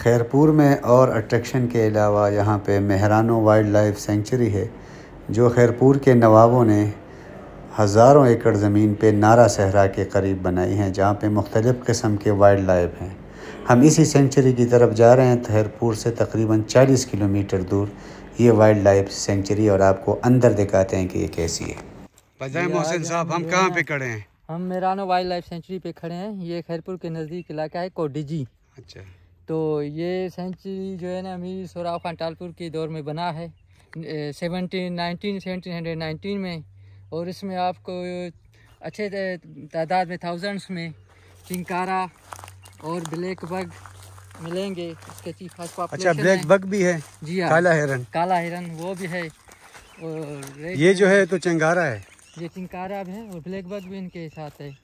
खैरपुर में और अट्रैक्शन के अलावा यहाँ पे मेहरानो वाइल्ड लाइफ सेंचुरी है, जो खैरपुर के नवाबों ने हज़ारों एकड़ ज़मीन पे नारा सहरा के करीब बनाई हैं, जहाँ पे मुख्तलिफ़ किस्म के वाइल्ड लाइफ हैं। हम इसी सेंचुरी की तरफ जा रहे हैं। खैरपुर से तकरीबन 40 किलोमीटर दूर ये वाइल्ड लाइफ सेंचुरी, और आपको अंदर दिखाते हैं कि ये कैसी है। बताएं मोहसिन साहब, हम कहाँ पे खड़े हैं? हम मेहरानो वाइल्ड लाइफ सेंचुरी पे खड़े हैं। ये खैरपुर के नज़दीक इलाका है कोडिजी। अच्छा। तो ये सेंचुरी जो है ना अमीर सोहराब खान टालपुर के दौर में बना है 1719 में, और इसमें आपको अच्छे तादाद में थाउजेंड्स में चिंकारा और ब्लैक बग मिलेंगे। इसके चीफ खास पॉपुलेशन। अच्छा, ब्लैक बग भी है? जी हाँ, काला हिरन वो भी है। और ये जो है तो चिंकारा है, ये चिंकारा भी है और ब्लैक बग भी इनके साथ है।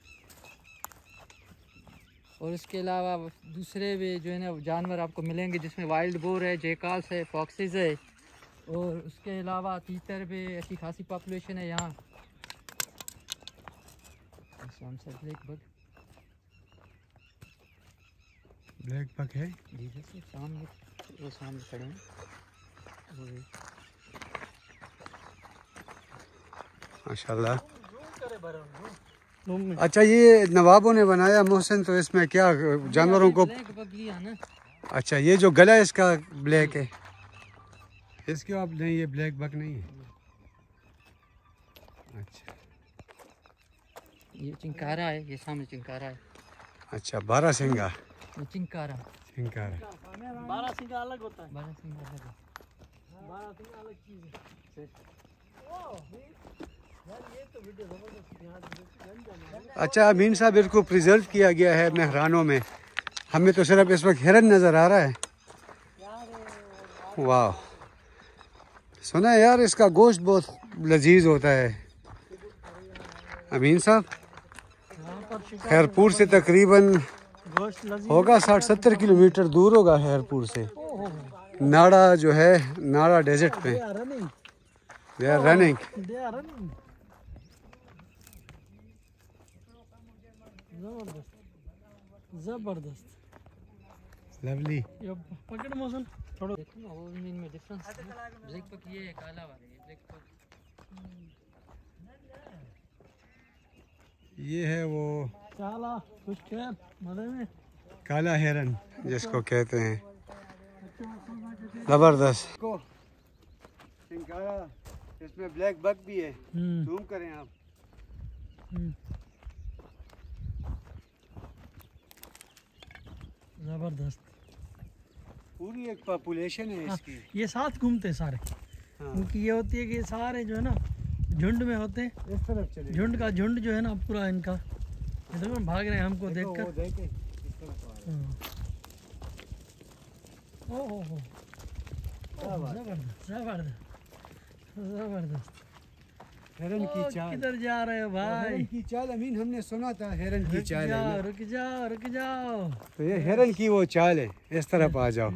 और इसके अलावा दूसरे भी जो है ना जानवर आपको मिलेंगे, जिसमें वाइल्ड बोर है, जेकाल्स है, फॉक्सेस है, और उसके अलावा तीतर भी अच्छी खासी पॉपुलेशन है यहाँ। ब्लैक बग है जी सर, सामने वो सामने खड़े हैं। माशाल्लाह। अच्छा, ये नवाबों ने बनाया मोहसिन, तो इसमें क्या जानवरों को? अच्छा, ये जो गला है इसका ब्लैक है, इसके आप नहीं, ये ब्लैक बग नहीं है। अच्छा, ये चिंकारा है, ये सामने चिंकारा है। अच्छा, बारहसिंगा। चिंकारा चिंकारा, बारहसिंगा अलग होता है। बारहसिंगा अलग है, बारहसिंगा अलग चीज है। अच्छा अमीन साहब, इसको प्रिजर्व किया गया है मेहरानों में। हमें तो सिर्फ इस वक्त हिरन नज़र आ रहा है। वाह, सुना है यार इसका गोश्त बहुत लजीज होता है। अमीन साहब, खैरपुर से तकरीबन होगा 60-70 किलोमीटर दूर होगा खैरपुर से। नाड़ा जो है, नाड़ा डेजर्ट पे दे आर रनिंग। जबरदस्त, लवली। पकड़ मौसम थोड़ा देखो ना, वो इनमें डिफरेंस है। ब्लैक बग ये है, काला वाला ये ब्लैक बग। ये है वो काला कुछ खैर मजे में काला हिरन जिसको कहते हैं। जबरदस्त। चिंकारा, इसमें ब्लैक बग भी है। जूम करें आप। जबरदस्त, पूरी एक पॉपुलेशन है इसकी। ये साथ घूमते सारे। उनकी ये होती है कि ये सारे जो है ना झुंड में होते हैं। इस तरफ चले, झुंड का झुंड जो है ना पूरा इनका, ये देखो भाग रहे हैं हमको देखकर। ओहो, जबरदस्त जबरदस्त जबरदस्त। हिरन की चाल। किधर जा रहे हो भाई? हिरन की चाल अमीन, हमने सुना था हिरन की चाल है। रुक जाओ रुक जाओ। तो ये हिरन की वो चाल है। इस तरफ आ जाओ।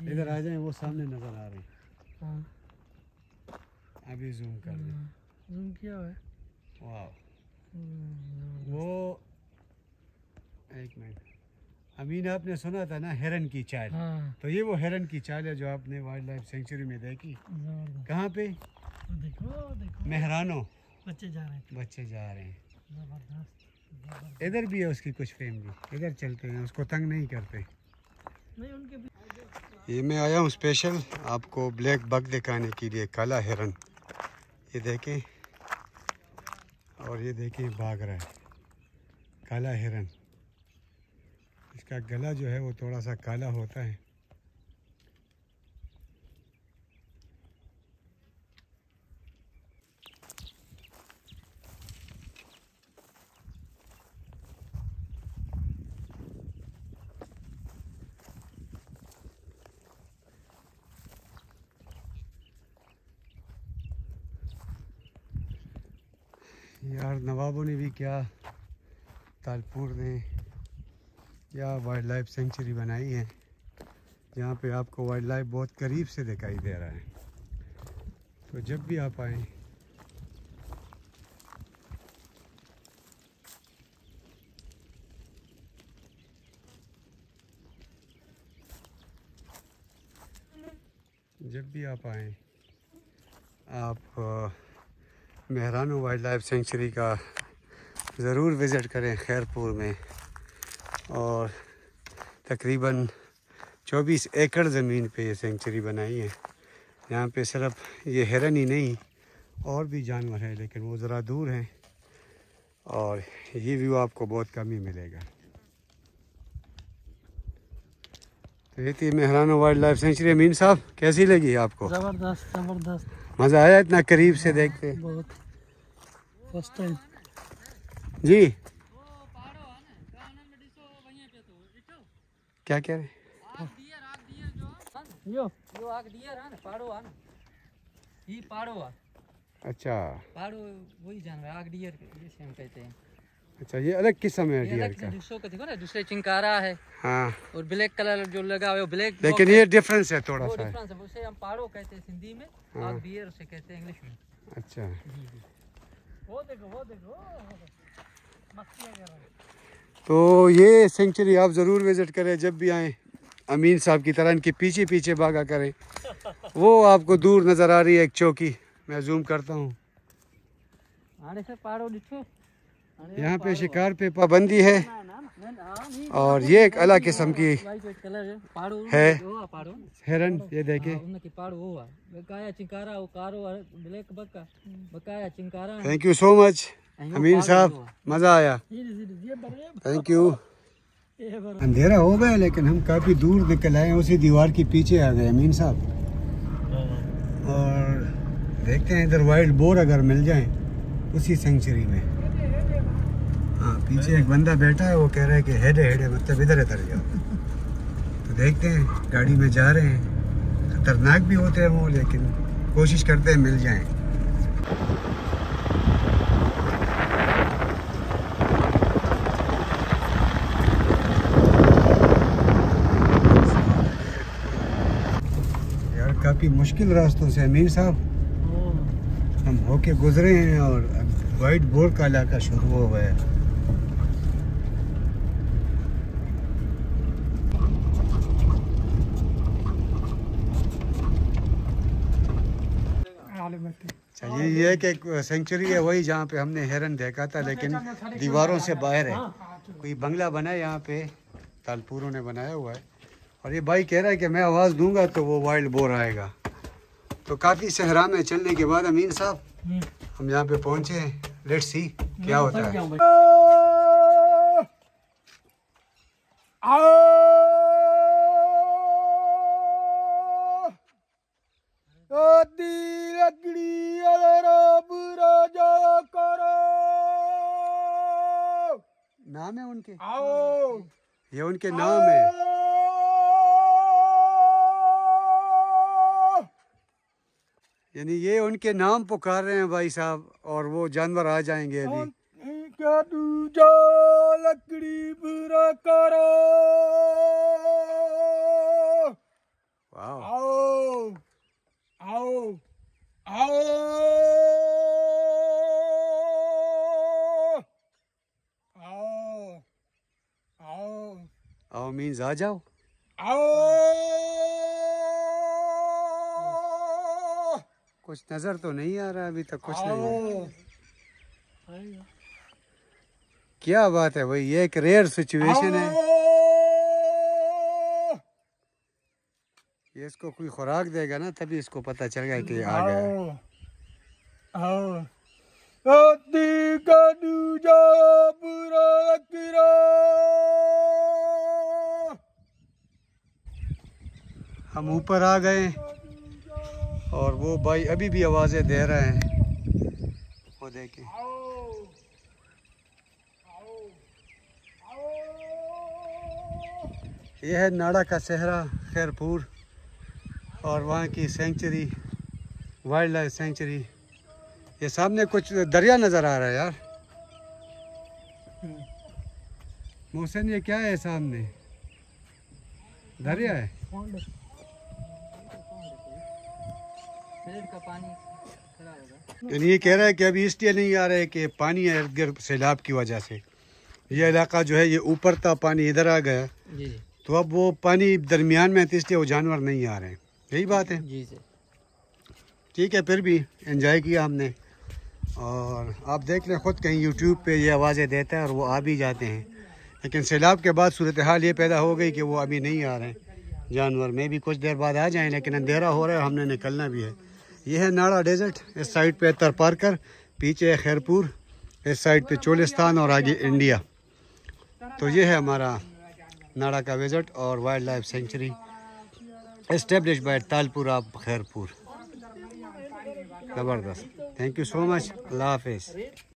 इधर आ जाए, वो सामने नजर आ रही। हाँ, अभी जूम कर दे। जूम किया है। वाह, वो एक मिनट अमीन, आपने सुना था ना हिरन की चाल। तो ये वो हिरन की चाल है जो आपने वाइल्ड लाइफ सेंचुरी में देखी। कहाँ पे? देखो देखो, मेहरानो। बच्चे जा रहे हैं, बच्चे जा रहे हैं। इधर भी है उसकी कुछ फैमिली, इधर चलते हैं, उसको तंग नहीं करते। नहीं उनके। ये मैं आया हूँ स्पेशल आपको ब्लैक बग दिखाने के लिए, काला हिरन। ये देखें, और ये देखें भाग रहा है काला हिरन। इसका गला जो है वो थोड़ा सा काला होता है। यार नवाबों ने भी क्या, तालपुर ने क्या वाइल्ड लाइफ सेंचुरी बनाई है, जहाँ पे आपको वाइल्ड लाइफ बहुत करीब से दिखाई दे रहा है। तो जब भी आप आएँ जब भी आप आएँ आप मेहरानो वाइल्ड लाइफ सेंचुरी का ज़रूर विज़िट करें खैरपुर में। और तकरीबन 24 एकड़ ज़मीन पे ये सेंचुरी बनाई है। यहाँ पे सिर्फ ये हिरन ही नहीं और भी जानवर हैं, लेकिन वो ज़रा दूर हैं और ये व्यू आपको बहुत कम ही मिलेगा। तो ये थी मेहरानो वाइल्ड लाइफ सेंचुरी। अमीन साहब, कैसी लगी आपको? ज़बरदस्त ज़बरदस्त, मज़ा आया इतना करीब से देखते? बहुत फर्स्ट टाइम जी। क्या कह रहे हैं? यो आग डियर है ना, पाड़ो है ना, ये पाड़ो है। अच्छा, पाड़ो वही जानवर आग डियर जिसे हम कहते हैं। अच्छा, ये अलग किस्म है डियर का। दूसरों का देखो ना, दूसरे चिंकारा है। हाँ, और ब्लैक कलर जो लगा हुआ है ब्लैक, लेकिन ये डिफरेंस है थोड़ा सा। डिफरेंस है, उसे हम पाड़ो कहते हैं हिंदी में, हाँ। आग डियर उसे कहते हैं इंग्लिश में। अच्छा, वो देखो मस्तियां कर रहा है। तो ये सेंचुरी आप ज़रूर विज़िट करें जब भी आएँ। अमीन साहब की तरह इनके पीछे पीछे भागा करें। वो आपको दूर नज़र आ रही है एक चौकी, मैं जूम करता हूँ। यहाँ पे शिकार पे पाबंदी है और ये एक अलग किस्म की है हिरन। ये देखे, थैंक यू सो मच अमीन साहब, मज़ा आया, थैंक यू। अंधेरा हो गया लेकिन हम काफ़ी दूर निकल आए, उसी दीवार के पीछे आ गए अमीन साहब। और देखते हैं इधर वाइल्ड बोर अगर मिल जाए उसी सेंचुरी में। हाँ, पीछे एक बंदा बैठा है, वो कह रहा है कि हेडे मतलब इधर जाओ। तो देखते हैं, गाड़ी में जा रहे हैं, खतरनाक भी होते हैं वो, लेकिन कोशिश करते हैं मिल जाएं। काफ़ी मुश्किल रास्तों से अमीर साहब हम होके गुजरे हैं और वाइट बोर का इलाका शुरू हो गया है। चाहिए ये कि सेंचुरी है वही जहाँ पे हमने हिरन देखा था, लेकिन दीवारों से बाहर है। कोई बंगला बना है यहाँ पे, तालपुरों ने बनाया हुआ है। और ये भाई कह रहा है कि मैं आवाज़ दूंगा तो वो वाइल्ड बोर आएगा। तो काफ़ी सहरा में चलने के बाद अमीन साहब हम यहाँ पे पहुँचे हैं। लेट्स सी क्या होता है। नाम है उनके, ये उनके नाम है। यानी ये उनके नाम पुकार रहे हैं भाई साहब, और वो जानवर आ जाएंगे अभी। क्या दूजा लकड़ी बुरा करो, वाओ, आओ आओ आओ आओ आओ आओ मीन्स आ जाओ, आओ। कुछ नजर तो नहीं आ रहा अभी तक, कुछ नहीं है। क्या बात है भाई, ये एक रेयर सिचुएशन है। ये इसको कोई खुराक देगा ना तभी इसको पता चलेगा कि आ गया। हम ऊपर आ गए और वो भाई अभी भी आवाज़ें दे रहे हैं, वो देखें। ये है नाड़ा का सहरा खैरपुर और वहाँ की सेंचुरी, वाइल्ड लाइफ सेंचुरी। ये सामने कुछ दरिया नज़र आ रहा है यार। मोहसिन, ये क्या है सामने? दरिया है? ये कह रहा है कि अभी इसलिए नहीं आ रहा है कि पानी है इर्द गिर्द सैलाब की वजह से। ये इलाका जो है ये ऊपर था, पानी इधर आ गया, तो अब वो पानी दरमियान में है, तो इसलिए वो जानवर नहीं आ रहे हैं। यही बात है। जी सर। ठीक है, फिर भी एंजॉय किया हमने। और आप देख लें ख़ुद, कहीं यूट्यूब पे ये आवाज़ें देता है और वो आ भी जाते हैं, लेकिन सैलाब के बाद सूरत हाल ये पैदा हो गई कि वो अभी नहीं आ रहे हैं जानवर। में भी कुछ देर बाद आ जाएं, लेकिन अंधेरा हो रहा है, हमने निकलना भी है। ये है नाड़ा डेजर्ट, इस साइड पे तरपारकर, पीछे है खैरपुर, इस साइड पे चोलिस्तान और आगे इंडिया। तो ये है हमारा नाड़ा का विज़िट और wildlife sanctuary established by Talpura Khairpur. ज़बरदस्त। Thank you so much. अल्लाह हाफिज़।